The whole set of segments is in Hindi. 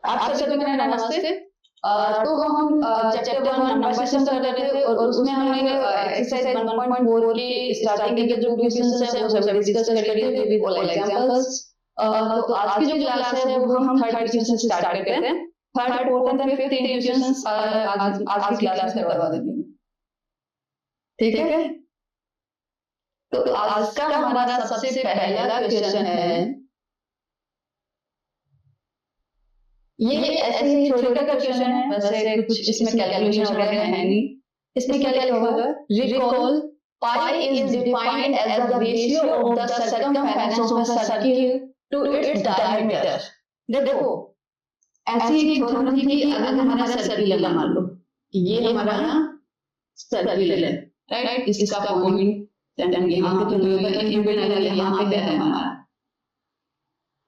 आप सभी को मेरा नमस्ते। तो हम चैप्टर 1 नंबर सिस्टम कर रहे थे और उसमें हमने एक्सरसाइज 1.4 की स्टार्टिंग के जो क्वेश्चंस है वो सभी डिस्कस कर लिए थे विद ऑल एग्जांपल्स। तो आज की जो क्लास है वो हम थर्ड क्वेश्चन से स्टार्ट करते हैं। थर्ड, फोर्थ एंड फिफ्थ तीन क्वेश्चंस आज की क्लास में करवा देंगे। ठीक है? तो आज का हमारा सबसे पहला क्वेश्चन है, ये ऐसे ही थ्योरी का क्वेश्चन है, वैसे कुछ इसमें कैलकुलेशन वगैरह है नहीं। इसमें क्या लिखा होगा? Recall pi is defined as the ratio of the circumference of a circle to its diameter. देखो ऐसी एक थ्योरी थी कि अगर हमारा सर्किल है, मान लो ये हमारा सर्किल है, राइट, इसका पॉइंट यहाँ पे तो नहीं होगा, इनबिल्ट यहाँ पे है हमारा।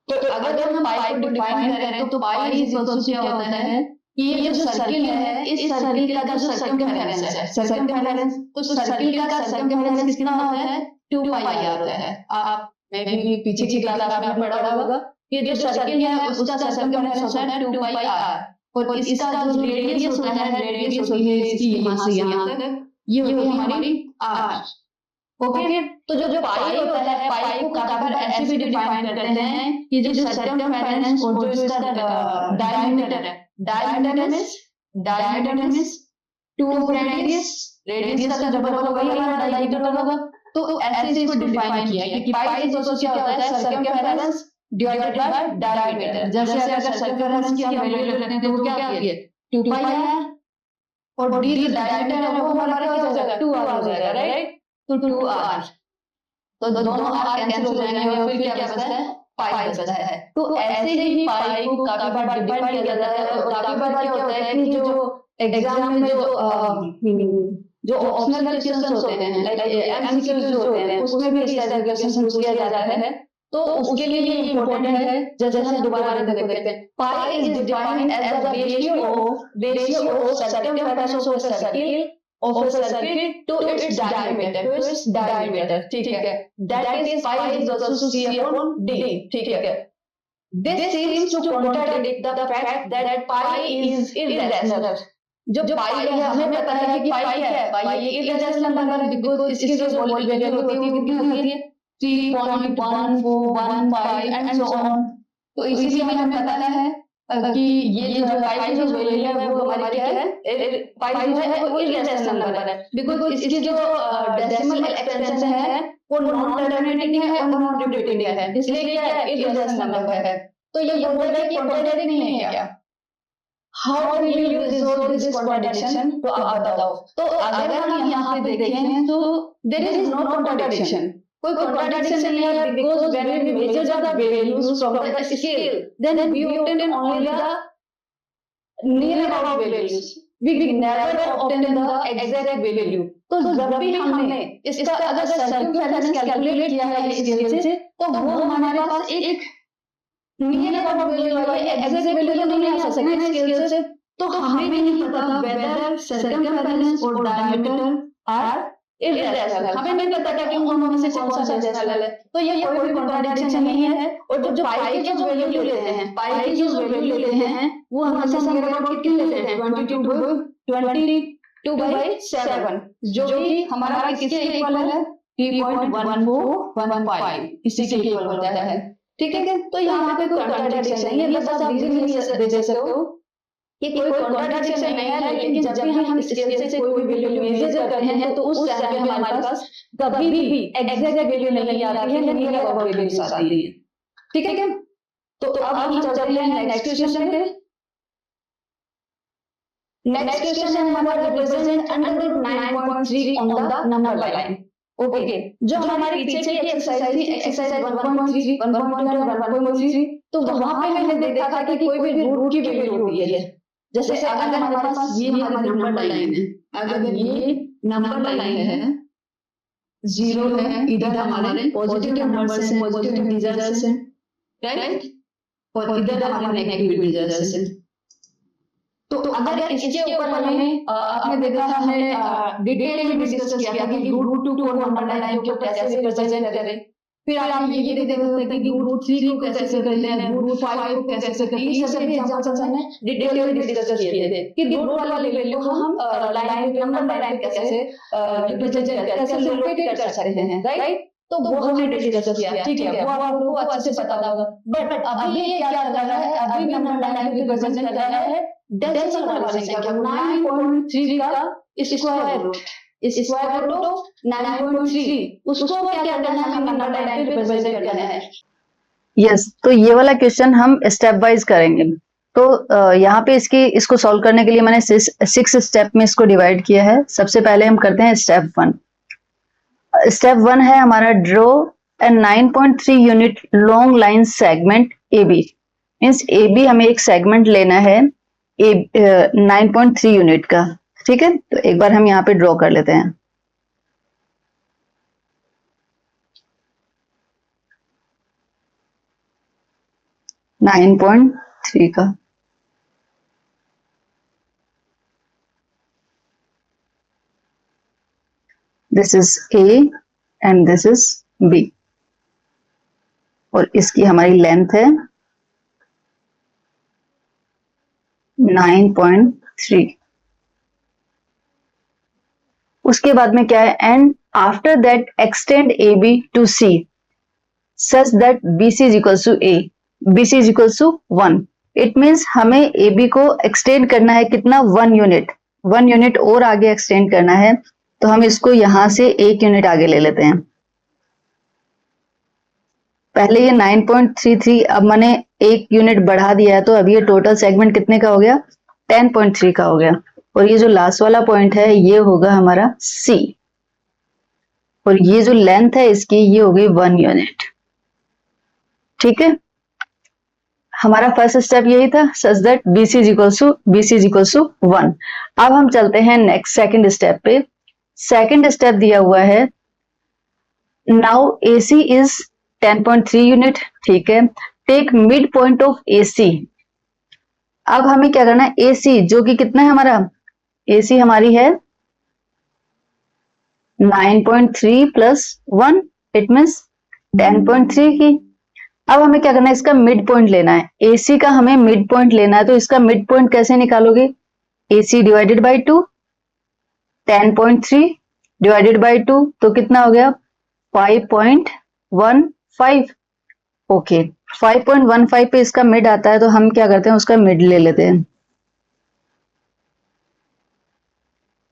तो अगर हम पाई को डिफाइन करें तो पाई इज इक्वल टू क्या होता है कि ये जो सर्किल है, इस सर्किल का जो सर्कमफेरेंस है, सर्कमफेरेंस, उस सर्किल का सर्कमफेरेंस कितना होता है? 2 पाई आर होता है। आप मैं भी पीछे की क्लास में पढ़ा होगा कि जो सर्किल है उसका सर्कमफेरेंस होता है 2 पाई आर और इसका जो रेडियस होता है, रेडियस होती है इसकी यहाँ से यहाँ तक, ये होती है हमारी आर। ओके, तो जो पाई होता है, पाई को काफी बार ऐसे भी डिफाइन करते हैं कि जो सर्कमफेरेंस और जो इसका डायमीटर है, diameter means 2 of radius, radius का डबल होगा वही हमारा डायमीटर होगा। तो ऐसे इसको डिफाइन किया है कि पाई इज ऑल्सो क्या होता है? Circumference divided by diameter. जैसे अगर सर्कमफेरेंस की हम वैल्यू लेते हैं तो वो क्या आती है? 2 पाई है और डी जो डायमीटर है वो हमारा क्या हो जाएगा? 2 आर हो जाएगा, राइट। तो 2 आर, तो दोनों आर कैंसिल हो जाएंगे और फिर क्या बचता है? पाई बचता है। तो ऐसे ही पाई को काफी बार डिफाइन किया जाता है और काफी बार क्या होता है कि जो एग्जाम में जो ऑप्शनल क्वेश्चंस होते हैं, लाइक एमसीक्यूज जो होते हैं, उसमें भी इस तरह के क्वेश्चंस पूछे जाता है। तो उसके लिए ये इंपॉर्टेंट है, जैसे हम दोबारा देखते हैं, pi is defined as the ratio of circumference of a circle of a circuit to its diameter, ठीक है, that is pi is also c upon d, ठीक है। This seems to contradict the fact that pi is irrational। जो पाई है हमें पता है कि पाई क्या है, पाई ये irrational नंबर है बिकॉज़ इसकी जो वैल्यू होती है वो कितनी होती है? 3.1415 एंड सो ऑन। तो इसीलिए हमें पता है कि ये जो पाई की जो वैल्यू है वो हमारी क्या है? पाई जो है वो इररेशनल नंबर है बिकॉज़ इसकी जो डेसिमल एक्सपेंशन है वो नॉन टर्मिनेटिंग है और नॉन रिपीटिंग है, इसलिए क्या है? इररेशनल नंबर है। तो ये बोल रहा है कि कॉन्ट्राडिक्ट नहीं है क्या? How will you resolve this contradiction? तो आप बताओ। तो अगर हम यहाँ पे देखें तो देयर इज नो कॉन्ट्रडिक्शन, कोई कॉन्ट्रडिक्शन नहीं है because when we measure the values from the scale then we obtain only the near about values, we never obtain the exact value। तो जब भी हमने इसका अगर सर्कमफेरेंस कैलकुलेट किया है स्केल से तो वो हमारे पास एक नियर अबाउट वैल्यू है, एग्जैक्ट वैल्यू नहीं आ सकते हैं स्केल से। तो हमें नहीं पता वेदर सर्कमफेरेंस और डायमीटर आर इररेशनल, हमें नहीं पता कि उन दोनों में से कौन सा रेशनल है। तो ये कोई भी कॉन्ट्रडिक्शन नहीं है। और जो पाई की जो वैल्यू लेते हैं, पाई की जो वैल्यू लेते हैं वो हमेशा नियर अबाउट कितनी लेते हैं? 22/7, जो कि हमारा किसके इक्वल है? 3.1415, इसी के इक्वल होता है, ठीक है। तो यहाँ पे कोई कॉन्ट्रडिक्शन नहीं है, बस आप इजीली दे सकते हो कि कोई कॉन्ट्रडिक्शन नहीं है। लेकिन जब भी हम स्केल से कोई वैल्यू मेजर करते हैं तो उस टाइम पे हमारे पास कभी भी एग्जैक्ट वैल्यू नहीं आती है, नियर अबाउट वैल्यूज आती है, ठीक है। तो अब हम चलते हैं नेक्स्ट क्वेश्चन पे। नेक्स्ट क्वेश्चन हमारा represent under 9.3 on the number line. Okay, जो हमारी पीछे की एक्सरसाइज थी, एक्सरसाइज 1.3, 1.3, तो वहां पे हमने देखा था कि कोई भी रूट की वैल्यू होती है। जैसे अगर हमारे पास ये हमारी नंबर लाइन है, अगर ये नंबर लाइन है, 0 है, इधर हमारे पॉजिटिव नंबर्स हैं, पॉजिटिव इंटीजर्स हैं, राइट, और इधर हमारे नेगेटिव इंटीजर्स हैं। तो अगर इसके ऊपर हमने आपने देखा हमने डिटेल में डिस्कस किया था कि रूट टू नंबर लाइन को कैसे रिप्रेजेंट करें। फिर आप ये भी देख सकते हैं कि रूट 3 को कैसे करते हैं, रूट 5 को कैसे करते हैं। ये सभी एग्जांपल्स हमने डिटेल में डिस्कस किए थे कि रूट वाली वैल्यू को हम लाइन पे नंबर लाइन पे कैसे रिप्रेजेंट करते हैं, कैसे लोकेट कर सकते हैं, राइट। तो वो हमने डिस्कस किया, ठीक है, वो आप लोगों को अच्छे से पता होगा। बट अभी ये क्या कर रहा है, अभी नंबर लाइन पे रिप्रेजेंट कर रहा है डेसिमल वाली संख्या को, 9.3 का square root, square root of 9.3, उसको क्या करना है, हमें नंबर लाइन पे रिप्रेजेंट करना है। यस, तो ये वाला क्वेश्चन हम स्टेप वाइज करेंगे। तो यहाँ पे इसको सॉल्व करने के लिए मैंने 6 स्टेप में इसको डिवाइड किया है। सबसे पहले हम करते हैं स्टेप 1। स्टेप 1 है हमारा draw a 9.3 unit long line segment A B. Means A B हमें एक सेगमेंट लेना है 9.3 यूनिट का, ठीक है। तो एक बार हम यहाँ पे ड्रॉ कर लेते हैं। नाइन पॉइंट थ्री का this is A and this is B, और इसकी हमारी लेंथ है 9.3। उसके बाद में क्या है, and after that extend A B to C such that B C is equal to A, B C is equal to 1। It means हमें ए बी को एक्सटेंड करना है कितना, 1 यूनिट, 1 यूनिट और आगे एक्सटेंड करना है। तो हम इसको यहां से 1 यूनिट आगे ले लेते हैं। पहले ये 9.33, अब मैंने 1 यूनिट बढ़ा दिया है, तो अभी ये टोटल सेगमेंट कितने का हो गया, 10.3 का हो गया। और ये जो लास्ट वाला पॉइंट है ये होगा हमारा सी, और ये जो लेंथ है इसकी ये होगी 1 यूनिट, ठीक है। हमारा फर्स्ट स्टेप यही था, such that BC is equal to 1। अब हम चलते हैं नेक्स्ट सेकंड स्टेप पे। सेकंड स्टेप दिया हुआ है, नाउ AC इज 10.3 यूनिट, ठीक है। Take mid point of AC। अब हमें क्या करना है, AC जो कि कितना है हमारा, AC हमारी है 9.3 प्लस 1, इट मीन्स 10.3 की। अब हमें क्या करना है, इसका मिड पॉइंट लेना है। AC का हमें मिड पॉइंट लेना है, तो इसका मिड पॉइंट कैसे निकालोगे, AC divided by 2, 10.3 divided by 2 तो कितना हो गया, 5.15। ओके, 5.15 पे इसका मिड आता है, तो हम क्या करते हैं, उसका मिड ले लेते हैं।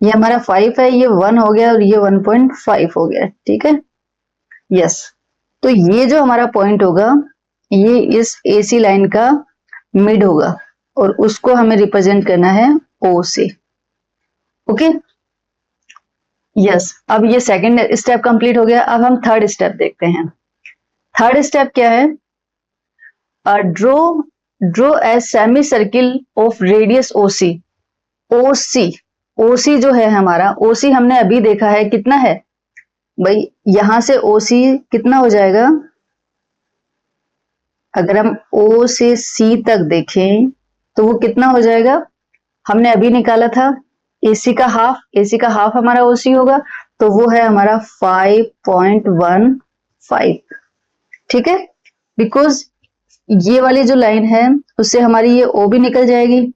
ये हमारा 5 है, ये 1 हो गया, और ये 1.5 हो गया, ठीक है। यस, तो ये जो हमारा पॉइंट होगा ये इस AC लाइन का मिड होगा, और उसको हमें रिप्रेजेंट करना है O से। ओके, यस, अब ये सेकंड स्टेप कंप्लीट हो गया। अब हम थर्ड स्टेप देखते हैं। थर्ड स्टेप क्या है, draw a semi circle of radius OC। OC जो है हमारा, OC हमने अभी देखा है कितना है भाई, यहां से OC कितना हो जाएगा, अगर हम O से C तक देखें तो वो कितना हो जाएगा, हमने अभी निकाला था AC का हाफ, AC का हाफ हमारा OC होगा, तो वो है हमारा 5.15, ठीक है। बिकॉज ये वाली जो लाइन है उससे हमारी ये OB निकल जाएगी,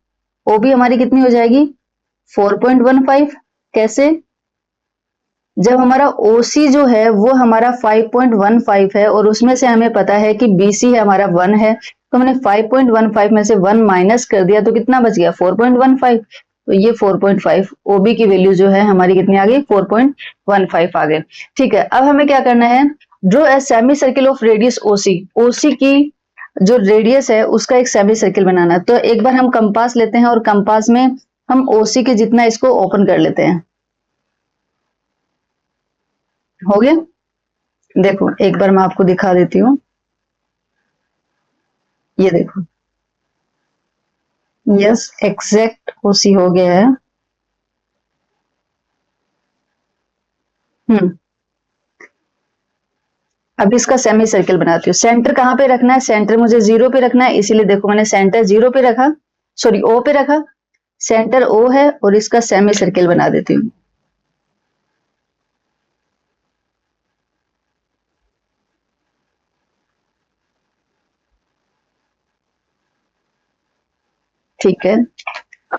OB हमारी कितनी हो जाएगी 4.15। कैसे, जब हमारा OC जो है वो हमारा 5.15 है, और उसमें से हमें पता है कि BC है हमारा 1 है, तो हमने 5.15 में से 1 माइनस कर दिया, तो कितना बच गया 4.15। तो ये 4.5 OB की वैल्यू जो है हमारी कितनी आ गई, 4.15 आ गए, ठीक है। अब हमें क्या करना है, draw a semi circle of radius OC की जो रेडियस है उसका एक सेमी सर्किल बनाना है। तो एक बार हम कंपास लेते हैं, और कंपास में हम OC के जितना इसको ओपन कर लेते हैं। हो गया, देखो एक बार मैं आपको दिखा देती हूँ, ये देखो, यस एग्जैक्ट OC हो गया है। अब इसका सेमी सर्किल बनाती हूँ। सेंटर कहाँ पे रखना है, सेंटर मुझे 0 पे रखना है, इसीलिए देखो मैंने सेंटर 0 पे रखा, सॉरी O पे रखा, सेंटर O है, और इसका सेमी सर्किल बना देती हूँ। ठीक है,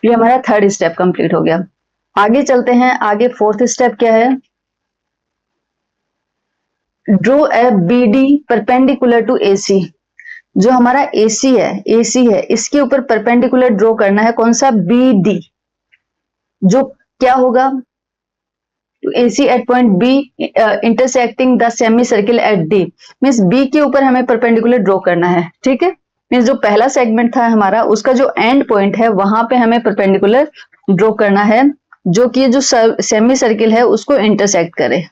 ये हमारा थर्ड स्टेप कंप्लीट हो गया। आगे चलते हैं, आगे फोर्थ स्टेप क्या है, draw A B D perpendicular to A C. जो हमारा AC है इसके ऊपर परपेंडिकुलर ड्रॉ करना है, कौन सा, BD, जो क्या होगा, AC at point B intersecting the semi circle at D, means B के ऊपर हमें परपेंडिकुलर ड्रॉ करना है, ठीक है। मीन्स जो पहला सेगमेंट था हमारा, उसका जो एंड पॉइंट है वहां पे हमें परपेंडिकुलर ड्रॉ करना है, जो कि जो सेमी सर्किल है उसको इंटरसेक्ट करे,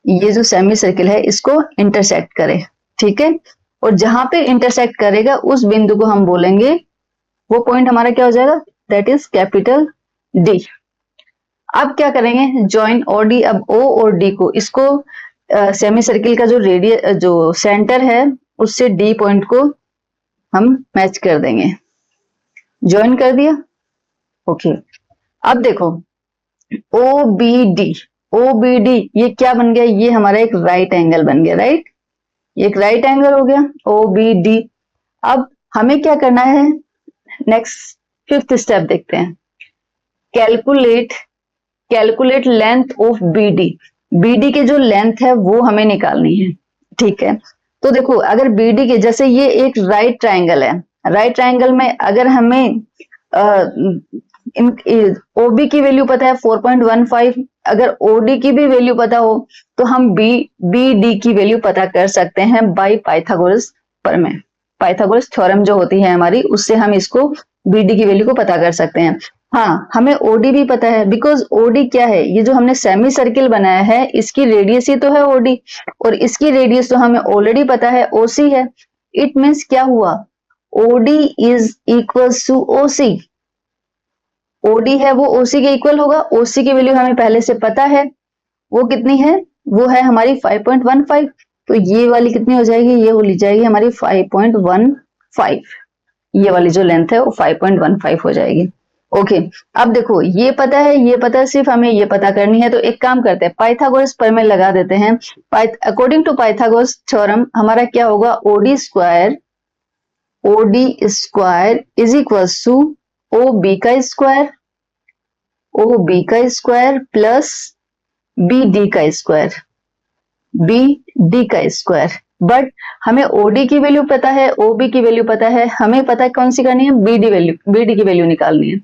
ये जो सेमी सर्किल है इसको इंटरसेक्ट करे, ठीक है। और जहां पे इंटरसेक्ट करेगा उस बिंदु को हम बोलेंगे, वो पॉइंट हमारा क्या हो जाएगा, दैट इज कैपिटल D। अब क्या करेंगे, जॉइन OD, अब O और D को, इसको सेमी सर्किल का जो रेडियस, जो सेंटर है उससे D पॉइंट को हम मैच कर देंगे, ज्वाइन कर दिया, ओके। अब देखो OBD ये क्या बन गया, ये हमारा एक राइट एंगल बन गया, राइट, एक राइट एंगल हो गया OBD। अब हमें क्या करना है, नेक्स्ट फिफ्थ स्टेप देखते हैं, कैलकुलेट लेंथ ऑफ BD की जो लेंथ है वो हमें निकालनी है, ठीक है। तो देखो अगर BD के, जैसे ये एक राइट ट्रायंगल है, राइट ट्रायंगल में अगर हमें OB की वैल्यू पता है 4.15, अगर OD की भी वैल्यू पता हो तो हम BD की वैल्यू पता कर सकते हैं बाय पाइथागोरस प्रमेय, पाइथागोरस थ्योरम जो होती है हमारी, उससे हम इसको BD की वैल्यू को पता कर सकते हैं। हाँ, हमें OD भी पता है, बिकॉज OD क्या है, ये जो हमने सेमी सर्किल बनाया है इसकी रेडियस ही तो है OD, और इसकी रेडियस तो हमें ऑलरेडी पता है OC है। इट मीन्स क्या हुआ, OD is equal to OC, OD है वो OC के इक्वल होगा, OC की वैल्यू हमें पहले से पता है, वो कितनी है, वो है हमारी 5.15, तो ये वाली कितनी हो जाएगी, ये हो ली जाएगी हमारी 5.15, ये वाली जो लेंथ है वो 5.15 हो जाएगी, ओके। अब देखो ये पता है, ये पता है, सिर्फ हमें ये पता करनी है, तो एक काम करते हैं, पाइथागोरस प्रमेय लगा देते हैं। अकॉर्डिंग टू पाइथागोरस थ्योरम हमारा क्या होगा, OD square is equal to OB का स्क्वायर प्लस BD का स्क्वायर, बट हमें OD की वैल्यू पता है, OB की वैल्यू पता है, हमें पता है कौन सी करनी है, BD की वैल्यू निकालनी है।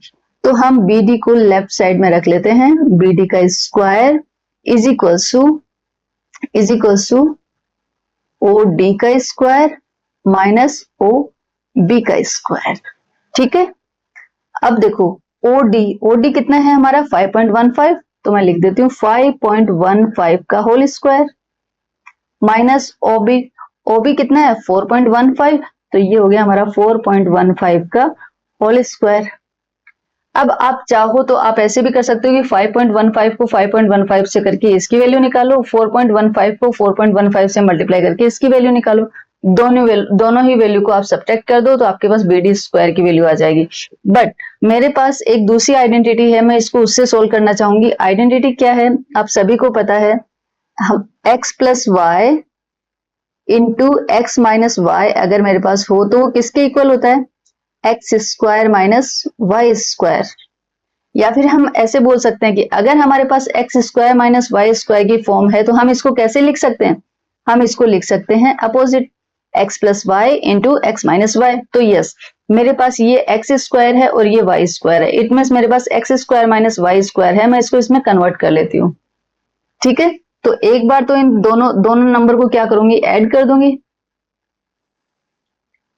तो हम BD को लेफ्ट साइड में रख लेते हैं, BD का square is equal to OD का स्क्वायर माइनस OB का स्क्वायर, ठीक है। अब देखो OD कितना है हमारा 5.15, तो मैं लिख देती हूँ 5.15 का होल स्क्वायर माइनस OB कितना है 4.15, तो ये हो गया हमारा 4.15 का होल स्क्वायर। अब आप चाहो तो आप ऐसे भी कर सकते हो कि 5.15 को 5.15 से करके इसकी वैल्यू निकालो, 4.15 को 4.15 से मल्टीप्लाई करके इसकी वैल्यू निकालो, दोनों ही वैल्यू को आप सब्ट्रैक्ट कर दो तो आपके पास BD स्क्वायर की वैल्यू आ जाएगी। बट मेरे पास एक दूसरी आइडेंटिटी है, मैं इसको उससे सोल्व करना चाहूंगी। आइडेंटिटी क्या है, आप सभी को पता है, हम x plus Y into X minus Y अगर मेरे पास हो तो वो किसके इक्वल होता है, X square minus Y square. या फिर हम ऐसे बोल सकते हैं कि अगर हमारे पास X square minus Y square की फॉर्म है तो हम इसको कैसे लिख सकते हैं, हम इसको लिख सकते हैं opposite, X plus Y into X minus Y. तो यस, मेरे पास ये एक्स स्क्वायर है और ये वाई स्क्वायर है, इट मीन्स मेरे पास X square minus Y square है, मैं इसको इसमें कन्वर्ट कर लेती हूँ, ठीक है। तो एक बार तो इन दोनों नंबर को क्या करूंगी, ऐड कर दूंगी,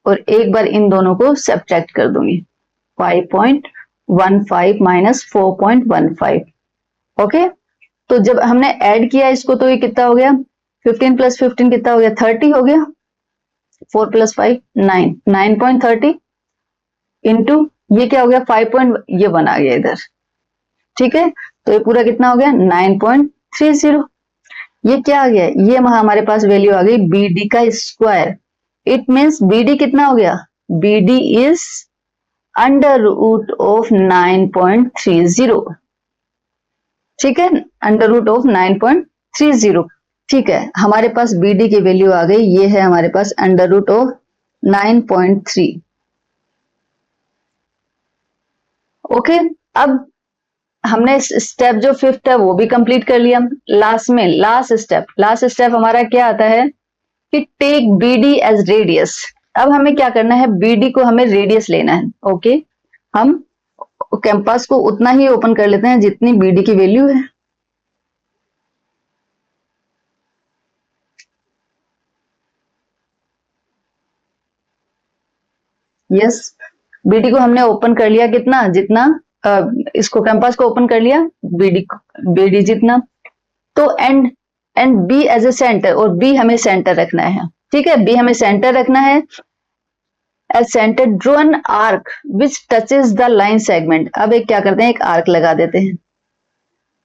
और एक बार इन दोनों को सब्ट्रैक्ट कर दूंगी, 5.15 माइनस 4.15, ओके। तो जब हमने ऐड किया इसको तो ये कितना हो गया, 15 प्लस 15 कितना हो गया, 30 हो गया, 4 प्लस 5 9.30 इंटू ये क्या हो गया 5. ये 1 आ गया इधर, ठीक है। तो ये पूरा कितना हो गया 9.30, ये क्या आ गया, ये हमारे पास वैल्यू आ गई BD का स्क्वायर। इट मीन्स BD कितना हो गया, BD is under root of 9.30, ठीक है, अंडर रूट ऑफ 9.30, ठीक है। हमारे पास BD की वैल्यू आ गई, ये है हमारे पास अंडर रूट ऑफ 9.3, ओके, अब हमने स्टेप जो 5th है वो भी कंप्लीट कर लिया। लास्ट स्टेप हमारा क्या आता है कि टेक बीडी एज रेडियस। अब हमें क्या करना है, बीडी को हमें रेडियस लेना है। ओके, हम कैंपस को उतना ही ओपन कर लेते हैं जितनी बीडी की वैल्यू है। यस, बीडी को हमने ओपन कर लिया कितना, जितना इसको कैंपस को ओपन कर लिया बीडी जितना। तो and B as a centre, और बी हमें सेंटर रखना है। ठीक है, बी हमें सेंटर रखना है। As centre draw an arc which touches the line segment. अब एक क्या करते हैं, एक आर्क लगा देते हैं।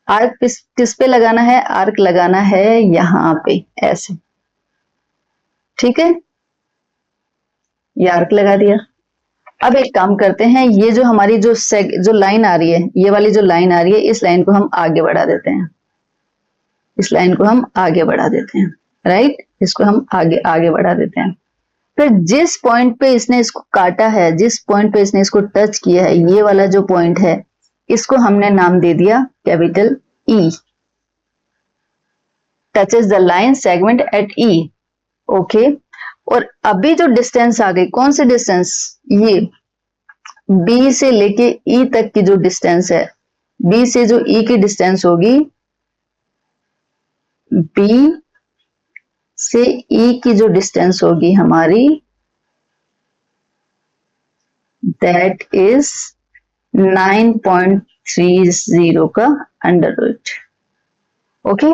आर्क किस पे लगाना है, आर्क लगाना है यहां पे ऐसे। ठीक है, ये आर्क लगा दिया। अब एक काम करते हैं, ये जो हमारी जो लाइन आ रही है, ये वाली जो लाइन आ रही है, इस लाइन को हम आगे बढ़ा देते हैं। इस लाइन को हम आगे बढ़ा देते हैं, राइट, इसको हम आगे बढ़ा देते हैं। फिर जिस पॉइंट पे इसने इसको काटा है, जिस पॉइंट पे इसने इसको टच किया है, ये वाला जो पॉइंट है, इसको हमने नाम दे दिया capital E. Touches the line segment at E. Okay, और अभी जो डिस्टेंस आ गई, कौन सी डिस्टेंस, ये बी से लेके ई तक की जो डिस्टेंस है, बी से जो ई की डिस्टेंस होगी, बी से ई की जो डिस्टेंस होगी हमारी, दैट इज 9.30 का अंडर रूट। ओके,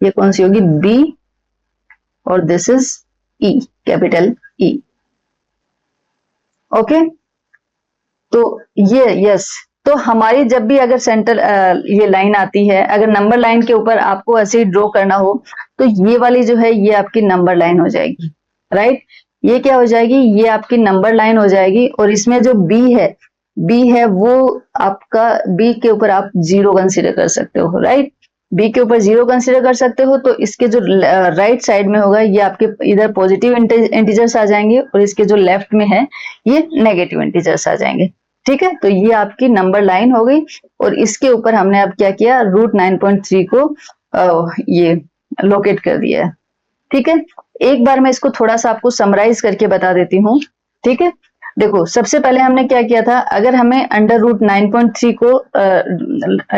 ये कौन सी होगी, बी, और this is E, capital E. Okay, तो ये यस, तो हमारी जब भी अगर सेंटर ये लाइन आती है, अगर नंबर लाइन के ऊपर आपको ऐसे ही ड्रॉ करना हो, तो ये वाली जो है ये आपकी नंबर लाइन हो जाएगी, राइट। ये क्या हो जाएगी, ये आपकी नंबर लाइन हो जाएगी। और इसमें जो बी है वो आपका, बी के ऊपर आप 0 कंसीडर कर सकते हो, राइट। बी के ऊपर 0 कंसीडर कर सकते हो। तो इसके जो राइट साइड में होगा, ये आपके इधर पॉजिटिव इंटीजर्स आ जाएंगे, और इसके जो लेफ्ट में है ये नेगेटिव इंटीजर्स आ जाएंगे। ठीक है, तो ये आपकी नंबर लाइन हो गई। और इसके ऊपर हमने अब क्या किया, √9.3 को ये लोकेट कर दिया है। ठीक है, एक बार मैं इसको थोड़ा सा आपको समराइज करके बता देती हूँ। ठीक है, देखो सबसे पहले हमने क्या किया था, अगर हमें अंडर √9.3 को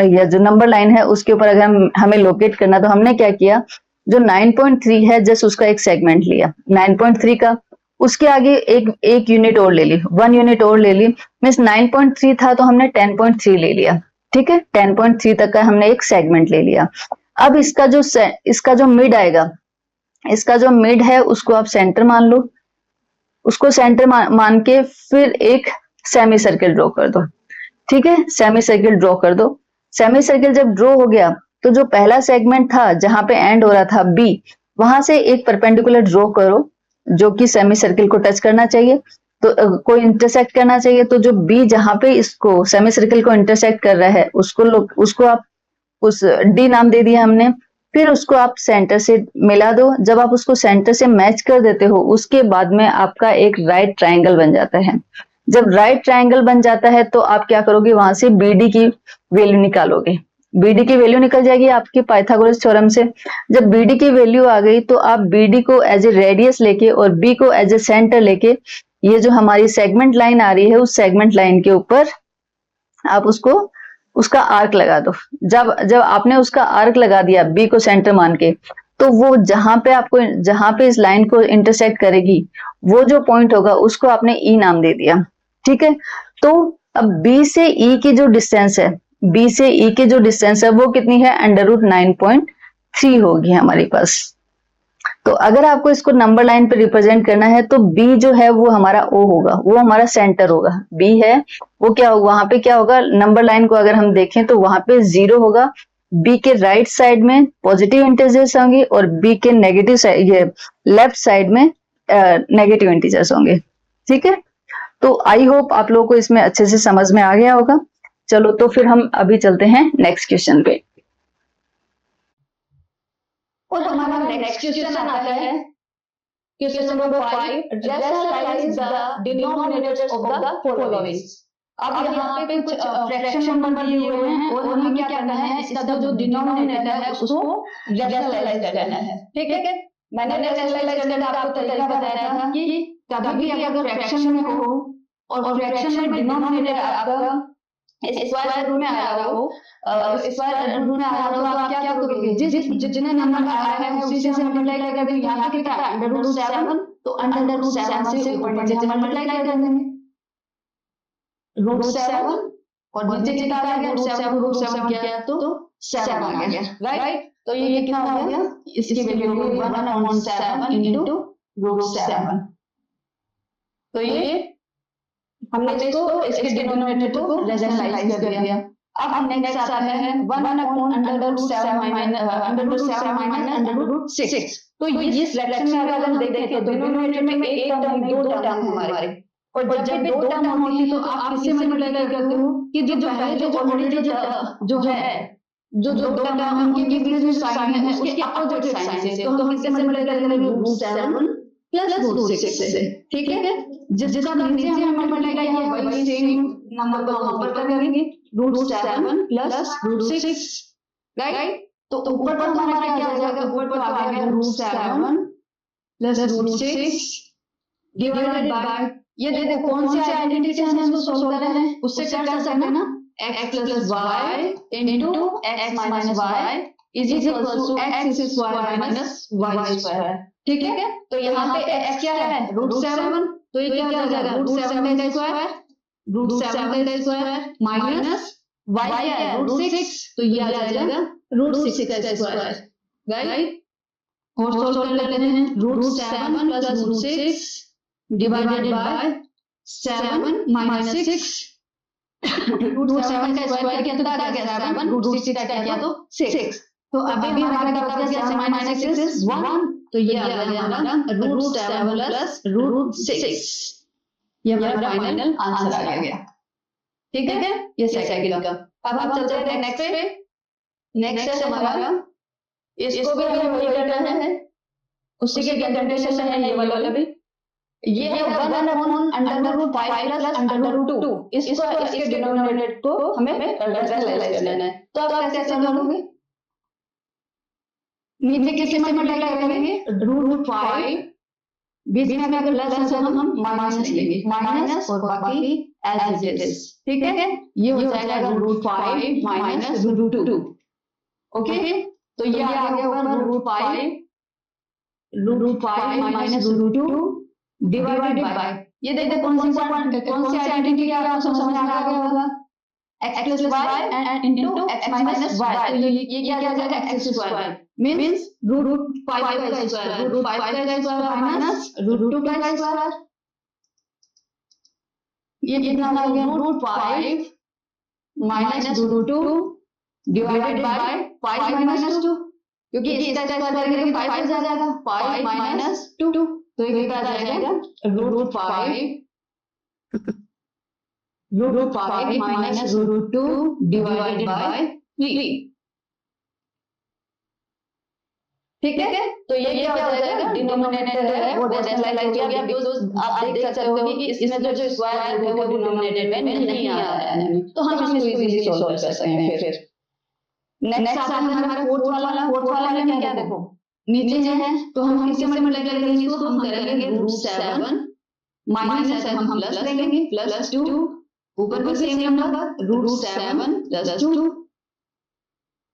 या जो नंबर लाइन है उसके ऊपर अगर हमें लोकेट करना, तो हमने क्या किया, जो 9.3 है जस्ट उसका एक सेगमेंट लिया 9.3 का, उसके आगे एक यूनिट और ले ली, 1 यूनिट और ले ली, मीन्स 9.3 था तो हमने 10.3 ले लिया। ठीक है, 10.3 तक का हमने एक सेगमेंट ले लिया। अब इसका जो मिड आएगा, इसका जो मिड है उसको आप सेंटर मान लो, उसको सेंटर मान के फिर एक सेमी सर्किल ड्रॉ कर दो। ठीक है, सेमी सर्किल ड्रॉ कर दो। सेमी सर्किल जब ड्रॉ हो गया, तो जो पहला सेगमेंट था जहां पे एंड हो रहा था बी, वहां से एक परपेंडिकुलर ड्रॉ करो जो कि सेमी सर्किल को टच करना चाहिए, तो कोई इंटरसेक्ट करना चाहिए। तो जो बी जहां पे इसको सेमी सर्किल को इंटरसेक्ट कर रहा है, उसको आप उस डी नाम दे दिया हमने। फिर उसको आप सेंटर से मिला दो। जब आप उसको सेंटर से मैच कर देते हो, उसके बाद में आपका एक राइट ट्रायंगल बन जाता है। जब राइट ट्रायंगल बन जाता है तो आप क्या करोगे, वहां से बीडी की वैल्यू निकालोगे। बीडी की वैल्यू निकल जाएगी आपकी पाइथागोरस थ्योरम से। जब बीडी की वैल्यू आ गई तो आप बीडी को एज ए रेडियस लेके और बी को एज ए सेंटर लेके, ये जो हमारी सेगमेंट लाइन आ रही है, उस सेगमेंट लाइन के ऊपर आप उसका आर्क लगा दो। जब आपने उसका आर्क लगा दिया बी को सेंटर मान के, तो वो जहां पे इस लाइन को इंटरसेक्ट करेगी, वो जो पॉइंट होगा उसको आपने ई नाम दे दिया। ठीक है, तो अब बी से ई की जो डिस्टेंस है, बी से ई की जो डिस्टेंस है वो कितनी है, √9.3 होगी हमारे पास। तो अगर आपको इसको नंबर लाइन पे रिप्रेजेंट करना है, तो बी जो है वो हमारा ओ होगा, वो हमारा सेंटर होगा। बी है वो क्या होगा, वहां पे क्या होगा, नंबर लाइन को अगर हम देखें तो वहां पे 0 होगा। बी के राइट साइड में पॉजिटिव इंटीजर्स होंगे, और बी के नेगेटिव साइड, ये लेफ्ट साइड में नेगेटिव इंटीजर्स होंगे। ठीक है, तो आई होप आप लोगों को इसमें अच्छे से समझ में आ गया होगा। चलो तो फिर हम अभी चलते हैं नेक्स्ट क्वेश्चन पे। और हमारा नेक्स्ट क्वेश्चन आता है, Question number 5. Rationalize the denominators of the following. अब यहाँ पे कुछ फ्रैक्शन नंबर दिए हुए हैं और हमें क्या करना है, इसका जो डिनोमिनेटर है उसको रैशनलाइज करना है। ठीक है, मैंने रैशनलाइज करने का आपको तरीका बताया था कि कभी भी अगर फ्रैक्शन में हो और फ्रैक्शन में डिनोमिनेटर आपका स्क्वायर रूट में आ रहा हो, स्क्वायर रूट में आ रहा हो, तो आप क्या करोगे, जितने नंबर आ रहा है उसी से मल्टीप्लाई कर देंगे। यहाँ पे कितना है, अंडर रूट 7, तो अंडर रूट 7 से ऊपर नीचे मल्टीप्लाई कर देंगे, रूट 7 और नीचे कितना आ गया, रूट 7 किया तो 7 आ गया, राइट। तो ये कितना हो गया, इसकी वैल्यू हो गई 1/7 इनटू रूट 7। तो ये हमने इसको इसके डिनोमिनेटर को रैशनलाइज कर दिया। अब हम नेक्स्ट आता है 1/√7 माइनस √6। तो ये फ्रैक्शन में अगर हम देखें तो डिनोमिनेटर में एक टर्म नहीं, दो टर्म हमारे, और जब भी दो टर्म होती है तो आप किससे मल्टीप्लाई करते हो कि जो पहले जो ऑलरेडी जो है जो दो टर्म है उनके बीच में जो साइन है उसके अपोजिट साइन से, तो हम किससे मल्टीप्लाई करेंगे, √7 प्लस √6 से। ठीक है, जिसका नीचे हमने मल्टीप्लाई किया है वही सेम नंबर को हम ऊपर करेंगे, √7 प्लस √6, राइट। तो ऊपर पर हमारा क्या हो जाएगा, ऊपर पर आ गया √7 प्लस √6 डिवाइडेड बाय, ये देखो कौन सी आइडेंटिटी से हम इसको सॉल्व कर रहे हैं, उससे कर सकते हैं ना, x प्लस y इनटू x माइनस y is equal to x square minus y square. ठीक है, तो यहाँ पे x क्या है, √7, तो ये क्या हो जाएगा, √7 का स्क्वायर, √7 का स्क्वायर माइनस y क्या है, √6, तो ये आ जाएगा √6 का स्क्वायर, राइट। और सॉल्व कर लेते हैं, √7 प्लस √6 डिवाइडेड बाय 7 माइनस 6, √7 का स्क्वायर कितना आ गया 7, √6 का क्या किया तो 6। तो अभी हमारे पास क्या 7 माइनस 6 इज 1, तो ये आ गया हमारा √7 प्लस √6, ये हमारा फाइनल आंसर आ गया। ठीक है, ये सेकंड का। अब हम चलते हैं नेक्स्ट पे। नेक्स्ट है हमारा, इसको भी हमें वही करना है, उसी के कंडीशन है ये वाला भी, ये है 1/√5 प्लस √2, इसको इसके डिनोमिनेटर को हमें रैशनलाइज करना है। तो आप कैसे करोगे, नीचे किससे मल्टीप्लाई करेंगे, √5, बीच में अगर प्लस है तो हम माइनस लेंगे, माइनस और बाकी एज इट इज। ठीक है, ये हो जाएगा √5 माइनस √2। ओके, तो ये आ गया ऊपर √5 माइनस √2 डिवाइडेड बाय, ये देखो कौन सी आइडेंटिटी आपको समझ में आ गया होगा, x प्लस y एंड इनटू x माइनस y, तो ये क्या आ जाएगा x स्क्वायर मींस √5 का स्क्वायर, √5 का स्क्वायर माइनस √2 का स्क्वायर, ये कितना हो गया, √5 माइनस √2 डिवाइडेड बाय 5 माइनस 2, क्योंकि इसका स्क्वायर करेंगे 5 आ जाएगा, 5 माइनस 2, तो ये कितना आ जाएगा √5 माइनस √2 डिवाइडेड बाय 3। ठीक है, तो ये क्या हो जाएगा, डिनोमिनेटर है वो रैशनलाइज हो गया, बिकॉज़ आप देख सकते हो कि इसमें जो स्क्वायर रूट है वो डिनोमिनेटर में नहीं आ रहा है, तो हम इसको इजीली सॉल्व कर सकते हैं। फिर नेक्स्ट आता है हमारा फोर्थ वाला में क्या देखो, नीचे है तो हम किससे मल्टीप्लाई करेंगे, इसको हम करेंगे √7 माइनस हम प्लस लेंगे प्लस 2, ऊपर भी सेम नंबर √7 प्लस 2।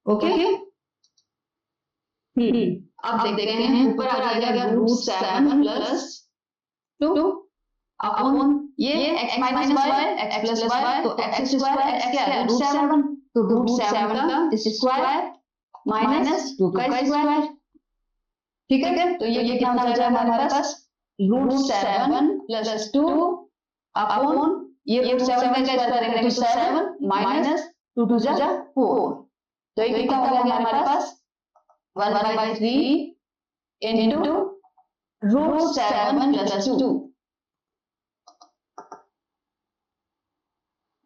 ओके, अब देखते हैं, ऊपर आ जाएगा √7 प्लस 2 अपॉन ये x माइनस y, x प्लस y, तो x स्क्वायर x क्या है, √7, तो √7 का स्क्वायर माइनस 2 का स्क्वायर। ठीक है, तो ये कितना हो जाएगा हमारे पास, √7 प्लस 2 अपॉन ये √7 का स्क्वायर करेंगे तो 7 माइनस 2 2 जा 4, तो ये कितना हो गया हमारे पास 1/3 इनटू √7 प्लस 2,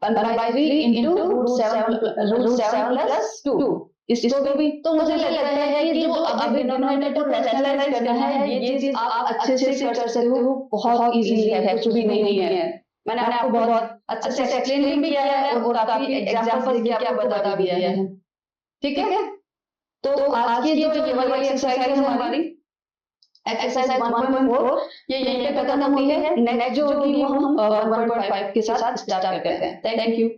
1/3 इनटू √7 प्लस 2, इसको भी। तो मुझे लगता है कि जो अब डिनोमिनेटर को रैशनलाइज करना है ये चीज आप अच्छे से कर सकते हो, बहुत इजी है, कुछ भी नहीं है। मैंने आपको बहुत अच्छे से एक्सप्लेन भी किया है और काफी एग्जांपल्स भी आपको बता भी दिया है, ठीक है। तो आज की जो ये वाली एक्सरसाइज है हमारी एक्सरसाइज 1.4 ये यहीं पे खत्म होती है। नेक्स्ट जो होगी वो हम 1.5 के साथ स्टार्ट करते हैं। Thank you.